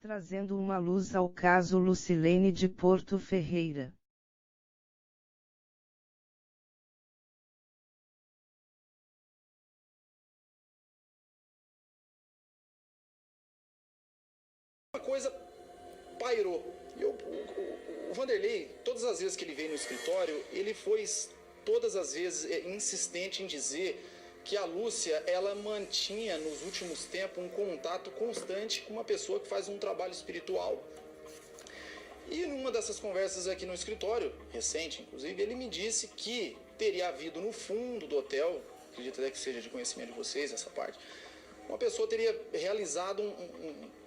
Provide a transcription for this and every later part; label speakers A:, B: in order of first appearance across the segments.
A: trazendo uma luz ao caso Lucilene de Porto Ferreira.
B: Uma coisa pairou. O Vanderlei, todas as vezes que ele veio no escritório, ele foi todas as vezes insistente em dizer que a Lúcia, ela mantinha nos últimos tempos um contato constante com uma pessoa que faz um trabalho espiritual. E numa dessas conversas aqui no escritório, recente inclusive, ele me disse que teria havido no fundo do hotel, acredito até que seja de conhecimento de vocês essa parte, uma pessoa teria realizado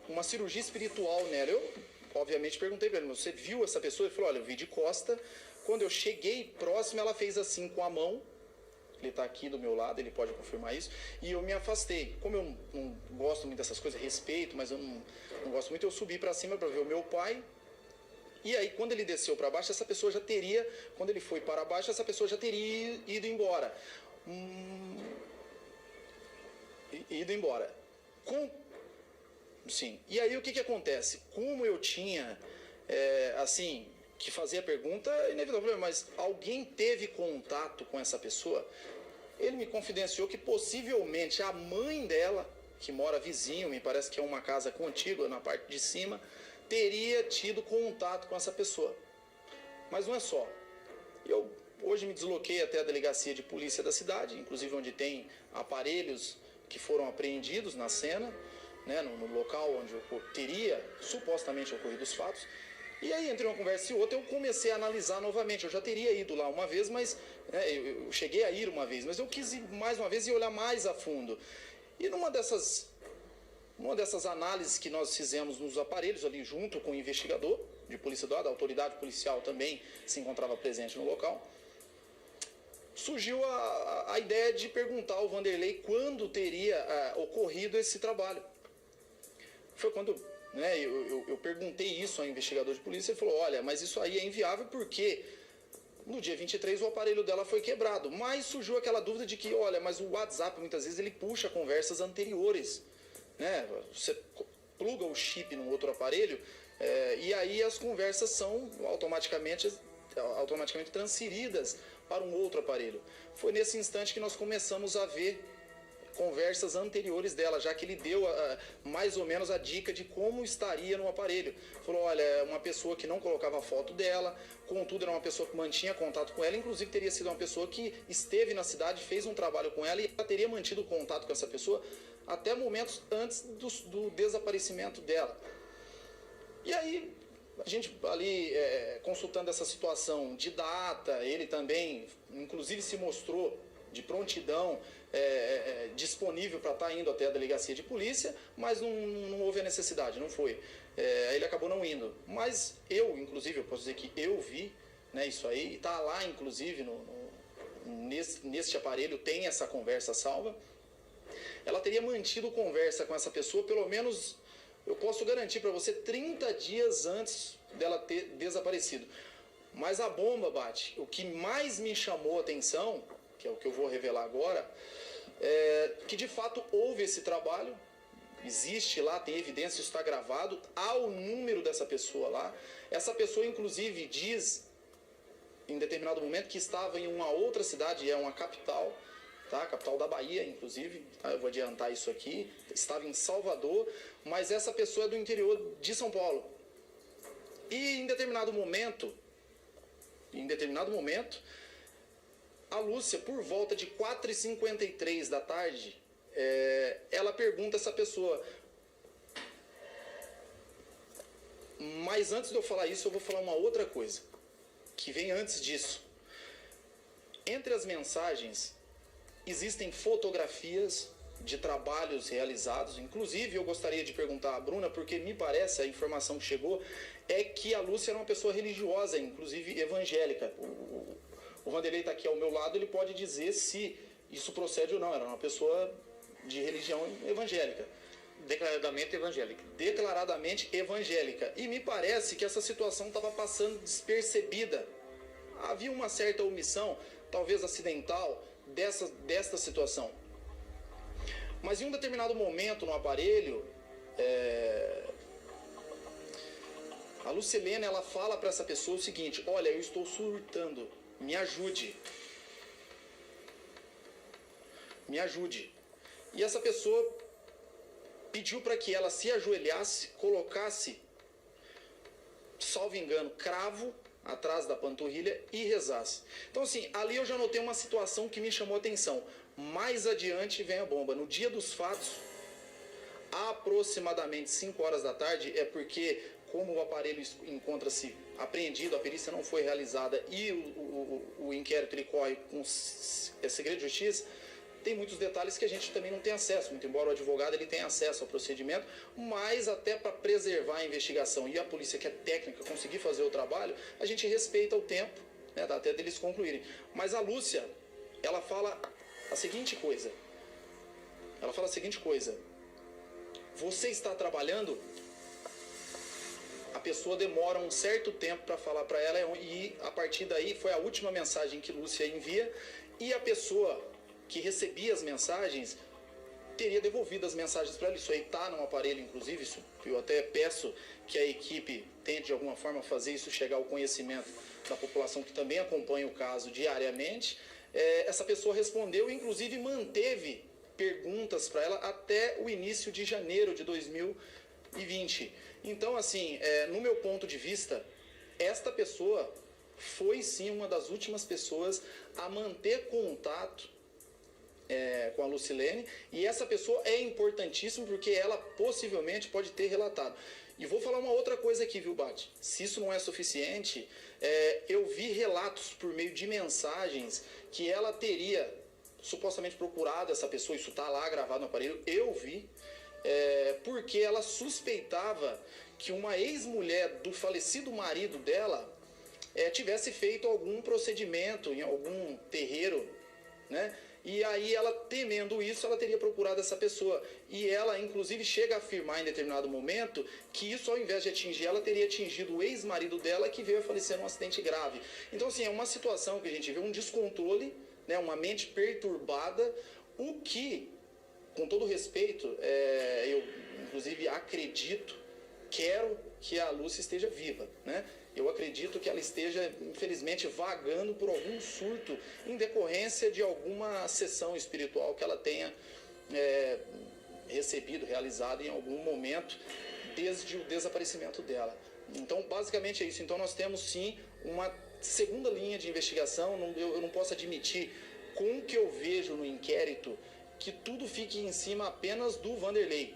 B: uma cirurgia espiritual nela. Eu, obviamente, perguntei para ele, você viu essa pessoa? Ele falou, olha, eu vi de costa, quando eu cheguei próximo, ela fez assim com a mão, ele está aqui do meu lado, ele pode confirmar isso, e eu me afastei. Como eu não gosto muito dessas coisas, respeito, mas eu não gosto muito, eu subi para cima para ver o meu pai. E aí, quando ele desceu para baixo, essa pessoa já teria, quando ele foi para baixo, essa pessoa já teria ido embora. Sim. E aí, o que acontece? Como eu tinha, que fazer a pergunta, inevitável, mas alguém teve contato com essa pessoa? Ele me confidenciou que possivelmente a mãe dela, que mora vizinho, me parece que é uma casa contígua na parte de cima, teria tido contato com essa pessoa. Mas não é só. Eu hoje me desloquei até a delegacia de polícia da cidade, inclusive onde tem aparelhos que foram apreendidos na cena, né, no local onde teria supostamente ocorrido os fatos. E aí, entre uma conversa e outra, eu comecei a analisar novamente. Eu já teria ido lá uma vez, mas eu cheguei a ir uma vez, mas eu quis ir mais uma vez e olhar mais a fundo. E numa dessas análises que nós fizemos nos aparelhos ali junto com o investigador de polícia da autoridade policial também se encontrava presente no local, surgiu a ideia de perguntar ao Vanderlei quando teria ocorrido esse trabalho. Foi quando eu perguntei isso ao investigador de polícia, ele falou, olha, mas isso aí é inviável porque no dia 23 o aparelho dela foi quebrado. Mas surgiu aquela dúvida de que, olha, mas o WhatsApp muitas vezes ele puxa conversas anteriores. Né? Você pluga o chip num outro aparelho e aí as conversas são automaticamente transferidas para um outro aparelho. Foi nesse instante que nós começamos a ver conversas anteriores dela, já que ele deu mais ou menos a dica de como estaria no aparelho. Falou, olha, é uma pessoa que não colocava foto dela, contudo era uma pessoa que mantinha contato com ela, inclusive teria sido uma pessoa que esteve na cidade, fez um trabalho com ela e ela teria mantido contato com essa pessoa até momentos antes do desaparecimento dela. E aí, a gente ali consultando essa situação de data, ele também, inclusive, se mostrou de prontidão disponível para estar indo até a delegacia de polícia, mas não houve a necessidade, não foi. Ele acabou não indo. Mas eu, inclusive, eu posso dizer que eu vi, né, isso aí, está lá, inclusive, neste aparelho tem essa conversa salva. Ela teria mantido conversa com essa pessoa, pelo menos, eu posso garantir para você, 30 dias antes dela ter desaparecido. Mas a bomba, Bate, o que mais me chamou a atenção, que é o que eu vou revelar agora, que de fato houve esse trabalho, existe lá, tem evidência, isso está gravado, há o número dessa pessoa lá. Essa pessoa, inclusive, diz, em determinado momento, que estava em uma outra cidade, é uma capital, tá? Capital da Bahia, inclusive, tá? Eu vou adiantar isso aqui, estava em Salvador, mas essa pessoa é do interior de São Paulo. E em determinado momento, a Lúcia, por volta de 4h53 da tarde, ela pergunta a essa pessoa. Mas antes de eu falar isso, eu vou falar uma outra coisa, que vem antes disso. Entre as mensagens, existem fotografias de trabalhos realizados. Inclusive, eu gostaria de perguntar à Bruna, porque me parece, a informação que chegou, é que a Lúcia era uma pessoa religiosa, inclusive evangélica. O Vanderlei está aqui ao meu lado, ele pode dizer se isso procede ou não. Era uma pessoa de religião evangélica.
C: Declaradamente evangélica.
B: Declaradamente evangélica. E me parece que essa situação estava passando despercebida. Havia uma certa omissão, talvez acidental, desta situação. Mas em um determinado momento no aparelho, Lucilene, ela fala para essa pessoa o seguinte: olha, eu estou surtando, me ajude. Me ajude. E essa pessoa pediu para que ela se ajoelhasse, colocasse, salvo engano, cravo atrás da panturrilha e rezasse. Então assim, ali eu já notei uma situação que me chamou a atenção. Mais adiante vem a bomba. No dia dos fatos, aproximadamente 5 horas da tarde, é porque como o aparelho encontra-se apreendido, a perícia não foi realizada e o inquérito ele corre com segredo de justiça, tem muitos detalhes que a gente também não tem acesso, muito embora o advogado ele tenha acesso ao procedimento, mas até para preservar a investigação e a polícia que é técnica conseguir fazer o trabalho, a gente respeita o tempo, né, até deles concluírem. Mas a Lúcia, ela fala a seguinte coisa, você está trabalhando? A pessoa demora um certo tempo para falar para ela e a partir daí foi a última mensagem que Lúcia envia e a pessoa que recebia as mensagens teria devolvido as mensagens para ela. Isso aí está no aparelho, inclusive, isso eu até peço que a equipe tente de alguma forma fazer isso chegar ao conhecimento da população que também acompanha o caso diariamente. Essa pessoa respondeu e inclusive manteve perguntas para ela até o início de janeiro de 2020. Então, assim, no meu ponto de vista, esta pessoa foi sim uma das últimas pessoas a manter contato com a Lucilene, e essa pessoa é importantíssima porque ela possivelmente pode ter relatado. E vou falar uma outra coisa aqui, viu, Bate? Se isso não é suficiente, eu vi relatos por meio de mensagens que ela teria supostamente procurado essa pessoa, isso está lá gravado no aparelho, eu vi, porque ela suspeitava que uma ex-mulher do falecido marido dela tivesse feito algum procedimento em algum terreiro, né? E aí ela, temendo isso, ela teria procurado essa pessoa. E ela, inclusive, chega a afirmar em determinado momento que isso, ao invés de atingir ela, teria atingido o ex-marido dela, que veio a falecer num acidente grave. Então, assim, é uma situação que a gente vê, um descontrole, né, uma mente perturbada, o que, com todo respeito, eu, inclusive, acredito, quero que a Lúcia esteja viva, né? Eu acredito que ela esteja, infelizmente, vagando por algum surto em decorrência de alguma sessão espiritual que ela tenha recebido, realizado em algum momento desde o desaparecimento dela. Então, basicamente é isso. Então, nós temos, sim, uma segunda linha de investigação. Eu não posso admitir, com o que eu vejo no inquérito, que tudo fique em cima apenas do Vanderlei.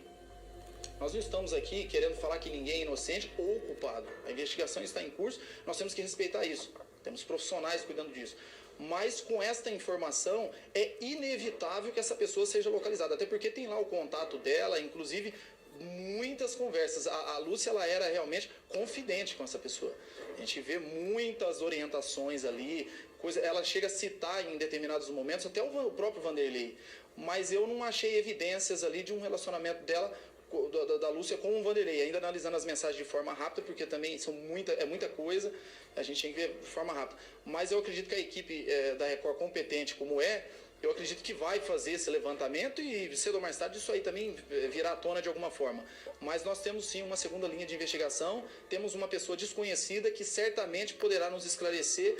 B: Nós não estamos aqui querendo falar que ninguém é inocente ou culpado. A investigação está em curso, nós temos que respeitar isso. Temos profissionais cuidando disso. Mas com esta informação, é inevitável que essa pessoa seja localizada. Até porque tem lá o contato dela, inclusive muitas conversas. A Lúcia, ela era realmente confidente com essa pessoa. A gente vê muitas orientações ali, ela chega a citar em determinados momentos, até o próprio Vanderlei. Mas eu não achei evidências ali de um relacionamento dela da Lúcia com o Vanderlei, ainda analisando as mensagens de forma rápida, porque também é muita coisa, a gente tem que ver de forma rápida. Mas eu acredito que a equipe da Record, competente como eu acredito que vai fazer esse levantamento e cedo ou mais tarde isso aí também virá à tona de alguma forma. Mas nós temos sim uma segunda linha de investigação, temos uma pessoa desconhecida que certamente poderá nos esclarecer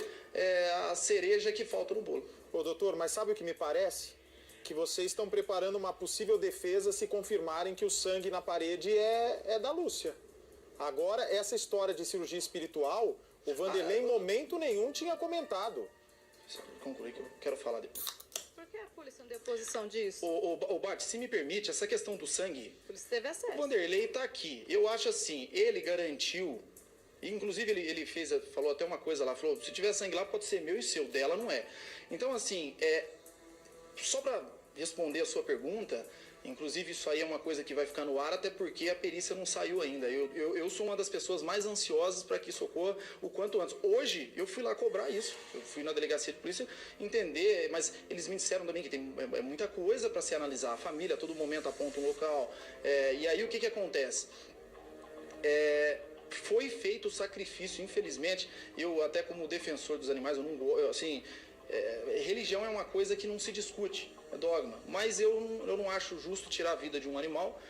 B: a cereja que falta no bolo.
D: Ô doutor, mas sabe o que me parece? Que vocês estão preparando uma possível defesa se confirmarem que o sangue na parede é da Lúcia. Agora, essa história de cirurgia espiritual, o Vanderlei em momento nenhum tinha comentado.
B: Concluir que eu quero falar depois.
E: Por que a polícia não deu posição disso?
B: Ô Bart, se me permite, essa questão do sangue...
E: A polícia teve acesso.
B: O Vanderlei está aqui. Eu acho assim, ele garantiu... Inclusive, ele falou até uma coisa lá, falou, se tiver sangue lá, pode ser meu e seu, dela não é. Então, assim, só para responder a sua pergunta, inclusive isso aí é uma coisa que vai ficar no ar, até porque a perícia não saiu ainda. Eu sou uma das pessoas mais ansiosas para que isso ocorra o quanto antes. Hoje, eu fui lá cobrar isso. Eu fui na delegacia de polícia entender, mas eles me disseram também que tem muita coisa para se analisar. A família a todo momento aponta um local. E aí o que acontece? Foi feito o sacrifício, infelizmente. Eu, até como defensor dos animais, eu não gosto, assim... religião é uma coisa que não se discute, é dogma. Mas eu não acho justo tirar a vida de um animal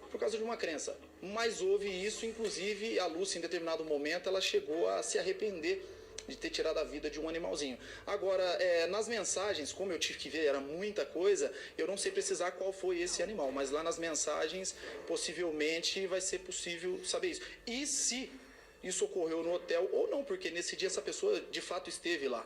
B: por causa de uma crença. mas houve isso, inclusive a Lúcia, em determinado momento, ela chegou a se arrepender de ter tirado a vida de um animalzinho. Agora, nas mensagens, como eu tive que ver, era muita coisa, eu não sei precisar qual foi esse animal, mas lá nas mensagens, possivelmente vai ser possível saber isso. E se isso ocorreu no hotel ou não, porque nesse dia essa pessoa de fato esteve lá.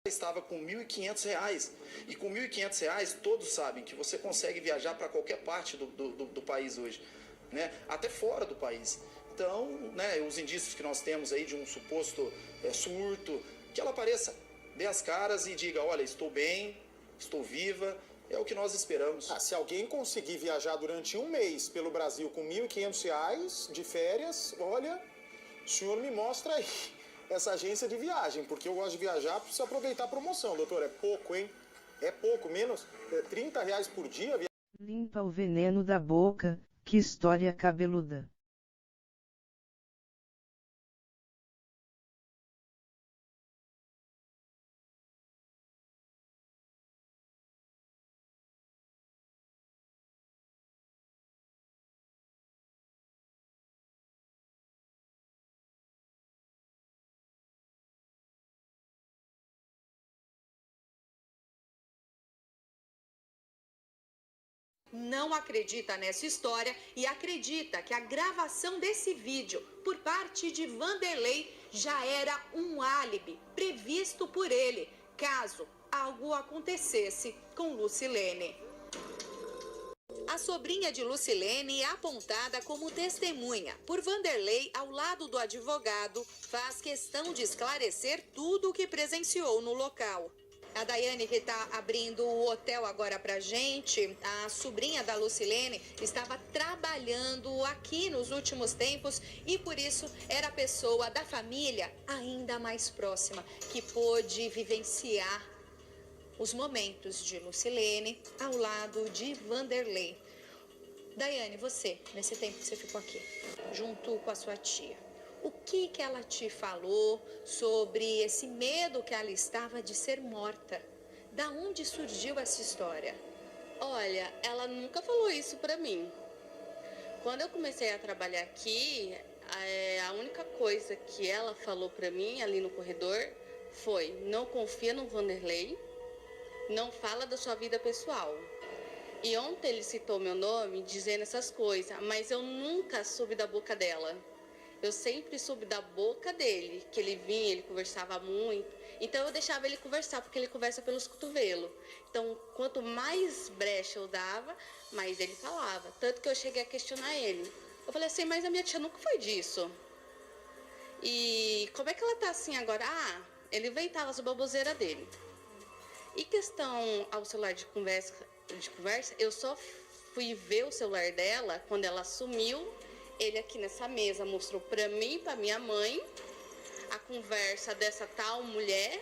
B: Estava com R$ 1.500, e com R$ 1.500 todos sabem que você consegue viajar para qualquer parte do país hoje, né? Até fora do país. Então, né, os indícios que nós temos aí de um suposto surto, que ela apareça, dê as caras e diga, olha, estou bem, estou viva, é o que nós esperamos.
D: Se alguém conseguir viajar durante um mês pelo Brasil com R$ 1.500 de férias, olha, o senhor me mostra aí essa agência de viagem, porque eu gosto de viajar, preciso aproveitar a promoção, doutor. É pouco, hein? É pouco, menos R$30 por dia.
A: Limpa o veneno da boca, que história cabeluda.
F: Não acredita nessa história e acredita que a gravação desse vídeo por parte de Vanderlei já era um álibi previsto por ele, caso algo acontecesse com Lucilene. A sobrinha de Lucilene é apontada como testemunha por Vanderlei ao lado do advogado, faz questão de esclarecer tudo o que presenciou no local. A Daiane, que está abrindo o hotel agora pra gente, a sobrinha da Lucilene estava trabalhando aqui nos últimos tempos e por isso era a pessoa da família ainda mais próxima que pôde vivenciar os momentos de Lucilene ao lado de Vanderlei. Daiane, você, nesse tempo que você ficou aqui, junto com a sua tia, o que ela te falou sobre esse medo que ela estava de ser morta? Da onde surgiu essa história?
G: Olha, ela nunca falou isso pra mim. Quando eu comecei a trabalhar aqui, a única coisa que ela falou pra mim ali no corredor foi: não confia no Vanderlei, não fala da sua vida pessoal. E ontem ele citou meu nome dizendo essas coisas, mas eu nunca soube da boca dela. Eu sempre soube da boca dele, que ele vinha, ele conversava muito. Então eu deixava ele conversar, porque ele conversa pelos cotovelos. Então, quanto mais brecha eu dava, mais ele falava. Tanto que eu cheguei a questionar ele. Eu falei assim, mas a minha tia nunca foi disso. E como é que ela tá assim agora? Ele inventava as baboseiras dele. E questão ao celular de conversa, eu só fui ver o celular dela quando ela sumiu. Ele aqui nessa mesa mostrou pra mim, pra minha mãe, a conversa dessa tal mulher.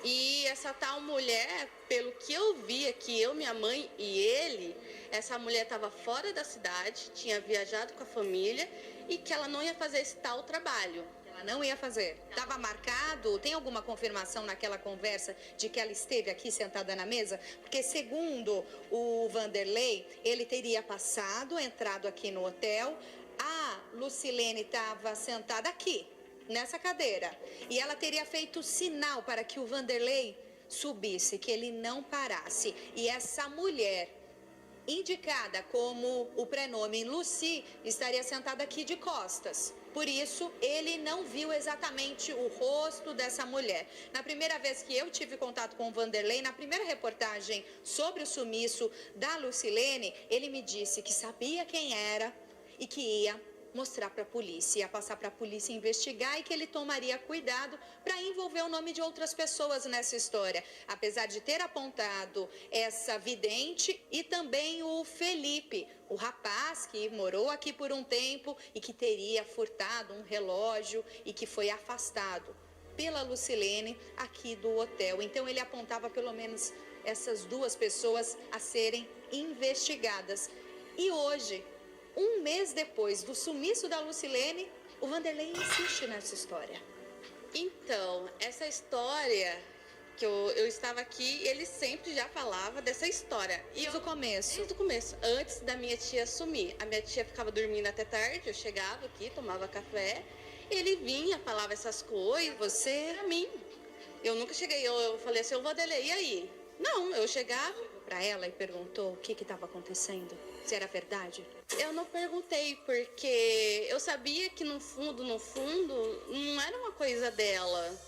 G: E essa tal mulher, pelo que eu vi aqui, eu, minha mãe e ele, essa mulher estava fora da cidade, tinha viajado com a família e que ela não ia fazer esse tal trabalho.
F: Ela não ia fazer. Estava marcado? Tem alguma confirmação naquela conversa de que ela esteve aqui sentada na mesa? Porque segundo o Vanderlei, ele teria entrado aqui no hotel, a Lucilene estava sentada aqui, nessa cadeira, e ela teria feito sinal para que o Vanderlei subisse, que ele não parasse. E essa mulher, indicada como o prenome Lucy, estaria sentada aqui de costas. Por isso, ele não viu exatamente o rosto dessa mulher. Na primeira vez que eu tive contato com o Vanderlei, na primeira reportagem sobre o sumiço da Lucilene, ele me disse que sabia quem era e que ia mostrar para a polícia, ia passar para a polícia investigar e que ele tomaria cuidado para envolver o nome de outras pessoas nessa história. Apesar de ter apontado essa vidente e também o Felipe, o rapaz que morou aqui por um tempo e que teria furtado um relógio e que foi afastado pela Lucilene aqui do hotel. Então ele apontava pelo menos essas duas pessoas a serem investigadas. E hoje, um mês depois do sumiço da Lucilene, o Vanderlei insiste nessa história.
G: Então, essa história que eu estava aqui, ele sempre já falava dessa história.
F: Desde o começo.
G: Desde o começo, antes da minha tia sumir. A minha tia ficava dormindo até tarde, eu chegava aqui, tomava café, ele vinha, falava essas coisas.
F: Você?
G: Pra mim. Eu nunca cheguei, eu falei assim, Vanderlei, e aí? Não, eu chegava
F: Para ela e perguntou o que estava acontecendo? Se era verdade?
G: Eu não perguntei, porque eu sabia que no fundo, não era uma coisa dela.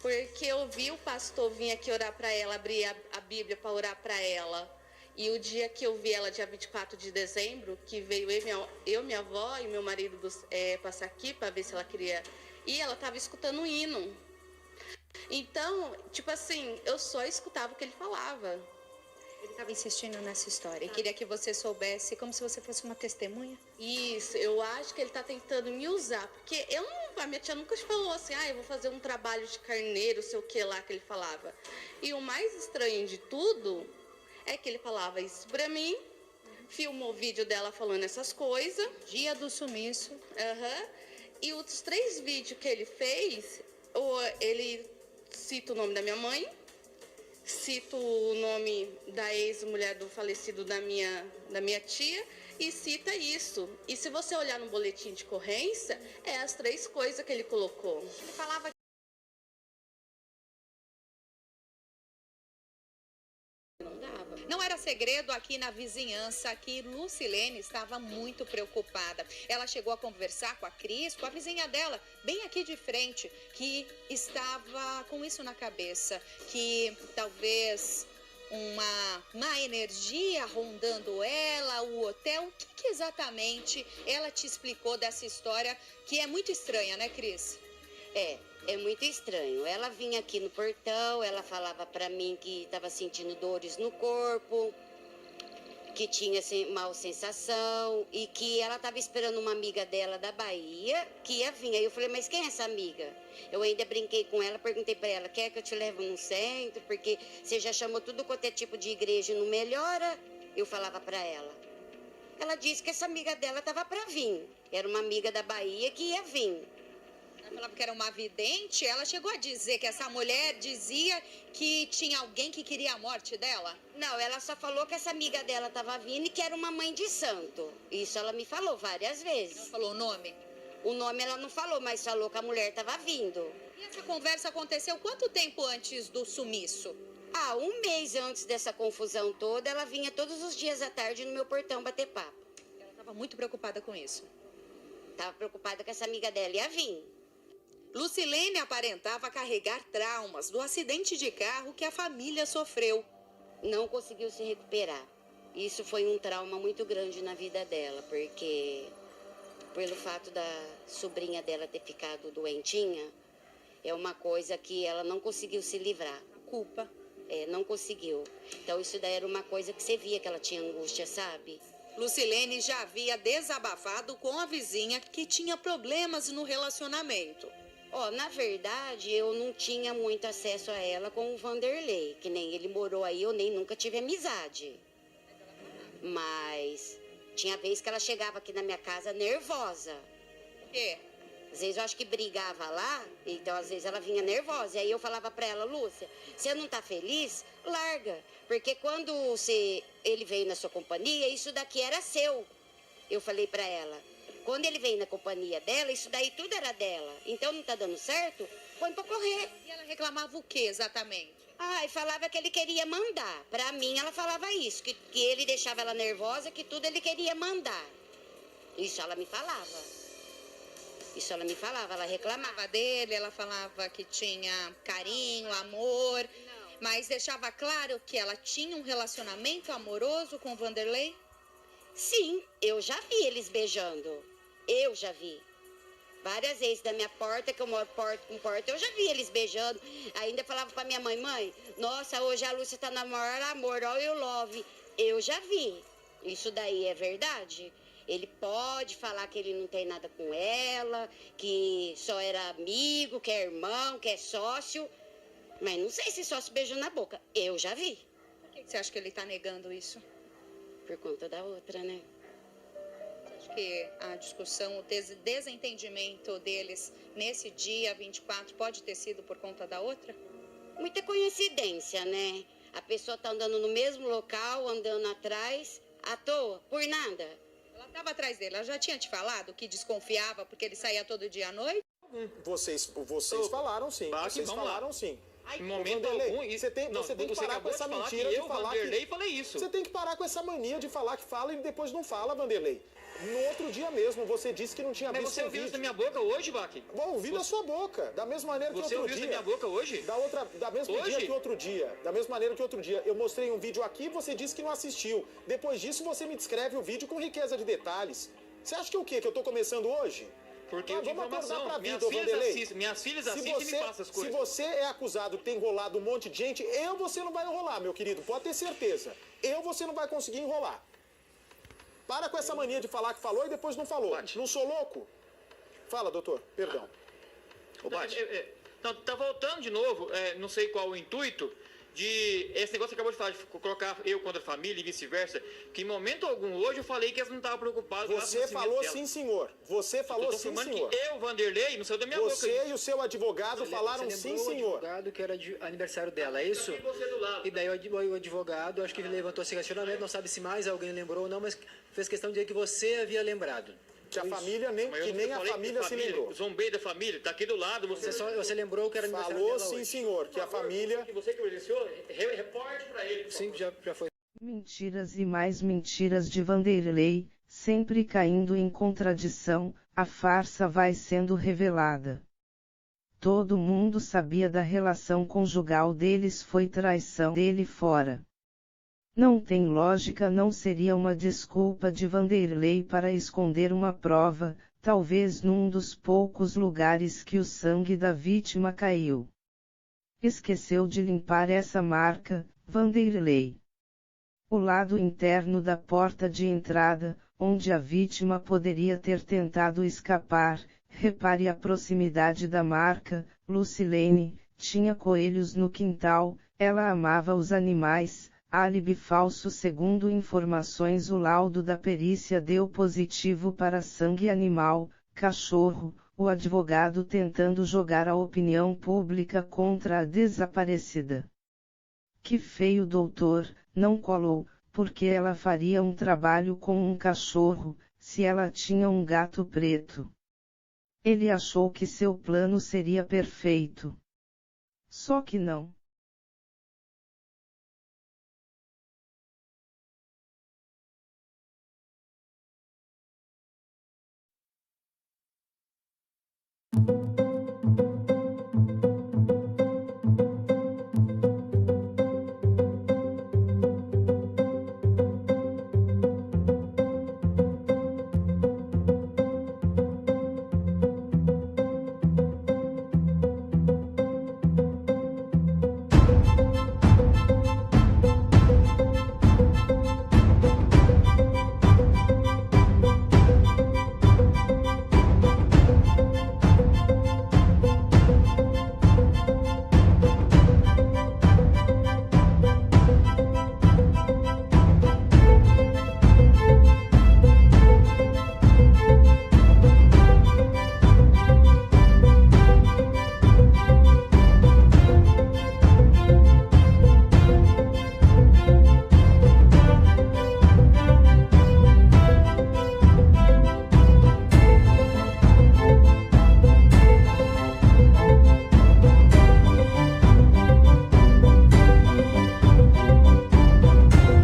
G: Porque eu vi o pastor vir aqui orar para ela, abrir a Bíblia para orar para ela. E o dia que eu vi ela, dia 24 de dezembro, que veio minha avó e meu marido passar aqui para ver se ela queria ir, ela estava escutando um hino. Então, tipo assim, eu só escutava o que ele falava.
F: Ele estava insistindo nessa história e queria que você soubesse como se você fosse uma testemunha.
G: Isso, eu acho que ele tá tentando me usar, porque a minha tia nunca falou assim, eu vou fazer um trabalho de carneiro, sei o que lá que ele falava. E o mais estranho de tudo é que ele falava isso pra mim, filmou o vídeo dela falando essas coisas.
F: Dia do sumiço.
G: E os 3 vídeos que ele fez, ele cita o nome da minha mãe, cito o nome da ex-mulher do falecido da minha tia e cita isso. E se você olhar no boletim de ocorrência, é as 3 coisas que ele colocou.
F: Ele falava Não era segredo aqui na vizinhança que Lucilene estava muito preocupada. Ela chegou a conversar com a Cris, com a vizinha dela, bem aqui de frente, que estava com isso na cabeça, que talvez uma má energia rondando ela, o hotel. O que exatamente ela te explicou dessa história, que é muito estranha, né, Cris?
H: É muito estranho. Ela vinha aqui no portão, ela falava pra mim que estava sentindo dores no corpo, que tinha mal sensação e que ela estava esperando uma amiga dela da Bahia que ia vir. Aí eu falei, mas quem é essa amiga? Eu ainda brinquei com ela, perguntei pra ela, quer que eu te leve num centro? Porque você já chamou tudo quanto é tipo de igreja e não melhora? Eu falava pra ela. Ela disse que essa amiga dela estava pra vir. Era uma amiga da Bahia que ia vir.
F: Ela falava que era uma vidente. Ela chegou a dizer que essa mulher dizia que tinha alguém que queria a morte dela?
H: Não, ela só falou que essa amiga dela estava vindo e que era uma mãe de santo. Isso ela me falou várias vezes.
F: Ela falou o nome?
H: O nome ela não falou, mas falou que a mulher estava vindo.
F: E essa conversa aconteceu quanto tempo antes do sumiço?
H: 1 mês antes dessa confusão toda, ela vinha todos os dias à tarde no meu portão bater papo.
F: Ela estava muito preocupada com isso.
H: Estava preocupada que essa amiga dela ia vir.
F: Lucilene aparentava carregar traumas do acidente de carro que a família sofreu.
H: Não conseguiu se recuperar. Isso foi um trauma muito grande na vida dela, porque pelo fato da sobrinha dela ter ficado doentinha, é uma coisa que ela não conseguiu se livrar.
F: Culpa.
H: Não conseguiu. Então isso daí era uma coisa que você via que ela tinha angústia, sabe?
F: Lucilene já havia desabafado com a vizinha que tinha problemas no relacionamento.
H: Na verdade, eu não tinha muito acesso a ela com o Vanderlei, que nem ele morou aí, eu nem nunca tive amizade. Mas tinha vez que ela chegava aqui na minha casa nervosa.
F: Por quê?
H: Às vezes eu acho que brigava lá, então às vezes ela vinha nervosa. E aí eu falava pra ela, Lúcia, você não tá feliz? Larga. Porque quando ele veio na sua companhia, isso daqui era seu. Eu falei pra ela. Quando ele veio na companhia dela, isso daí tudo era dela. Então não tá dando certo? Põe pra correr.
F: E ela reclamava o que exatamente?
H: E falava que ele queria mandar. Pra mim, ela falava isso, que ele deixava ela nervosa, que tudo ele queria mandar. Isso ela me falava. Ela reclamava
F: dele, ela falava que tinha carinho, amor, mas deixava claro que ela tinha um relacionamento amoroso com o Vanderlei?
H: Sim, eu já vi eles beijando. Eu já vi. Várias vezes da minha porta, que eu moro porta com porta, eu já vi eles beijando. Ainda falava pra minha mãe, nossa, hoje a Lúcia tá na maior amor, olha o love. Eu já vi. Isso daí é verdade. Ele pode falar que ele não tem nada com ela, que só era amigo, que é irmão, que é sócio. Mas não sei se sócio beijou na boca. Eu já vi.
F: Por que você acha que ele tá negando isso?
H: Por conta da outra, né?
F: Você acha que a discussão, o desentendimento deles nesse dia 24 pode ter sido por conta da outra?
H: Muita coincidência, né? A pessoa tá andando no mesmo local, andando atrás, à toa, por nada.
F: Ela estava atrás dele, ela já tinha te falado que desconfiava porque ele saía todo dia à noite?
D: Vocês falaram sim. Vocês falaram sim.
C: Em momento
D: Vanderlei,
C: algum,
D: você tem que parar com essa mentira de falar que...
C: Vanderlei, falei isso.
D: Você tem que parar com essa mania de falar que fala e depois não fala, Vanderlei. No outro dia mesmo, você disse que não tinha visto o vídeo.
C: Mas você ouviu isso da minha boca hoje, Bach?
D: Bom, ouvi da sua boca, da mesma maneira que outro dia.
C: Você ouviu isso da minha boca hoje?
D: Da mesma dia que outro dia. Da mesma maneira que outro dia. Eu mostrei um vídeo aqui e você disse que não assistiu. Depois disso, você me descreve o vídeo com riqueza de detalhes. Você acha que o quê? Que eu tô começando hoje?
C: Porque eu
D: vamos acordar pra vida,
C: minhas filhas assistem e me passam as coisas.
D: Se você é acusado de ter enrolado um monte de gente, você não vai enrolar, meu querido. Pode ter certeza. Você não vai conseguir enrolar. Para com essa mania de falar que falou e depois não falou. Bate. Não sou louco? Fala, doutor. Perdão.
C: Tá voltando de novo, não sei qual o intuito, de esse negócio que acabou de falar, de colocar eu contra a família e vice-versa, que em momento algum hoje eu falei que eles não estavam preocupados.
D: Você falou sim, senhor. Você falou sim, senhor.
C: Que eu, Vanderlei, não saiu da minha boca.
D: Você e o seu advogado falaram sim, senhor.
I: O advogado que era aniversário dela, é isso? E daí o advogado, acho que levantou esse questionamento, não sabe se mais alguém lembrou ou não, mas fez questão de dizer que você havia lembrado.
D: Que a família, nem a família se lembrou.
C: Zombei da família, tá aqui do lado.
I: Você lembrou que era aniversário
D: dela
I: hoje.
D: Falou sim, senhor, que a família...
C: Você que presenciou, reporte pra ele.
I: Sim, já foi.
A: Mentiras e mais mentiras de Vanderlei, sempre caindo em contradição, a farsa vai sendo revelada. Todo mundo sabia da relação conjugal deles, foi traição dele fora. Não tem lógica, não seria uma desculpa de Vanderlei para esconder uma prova, talvez num dos poucos lugares que o sangue da vítima caiu. Esqueceu de limpar essa marca, Vanderlei. O lado interno da porta de entrada, onde a vítima poderia ter tentado escapar, repare a proximidade da marca, Lucilene, tinha coelhos no quintal, ela amava os animais. Álibi falso. Segundo informações, o laudo da perícia deu positivo para sangue animal, cachorro, o advogado tentando jogar a opinião pública contra a desaparecida. Que feio, doutor, não colou, porque ela faria um trabalho com um cachorro, se ela tinha um gato preto. Ele achou que seu plano seria perfeito. Só que não.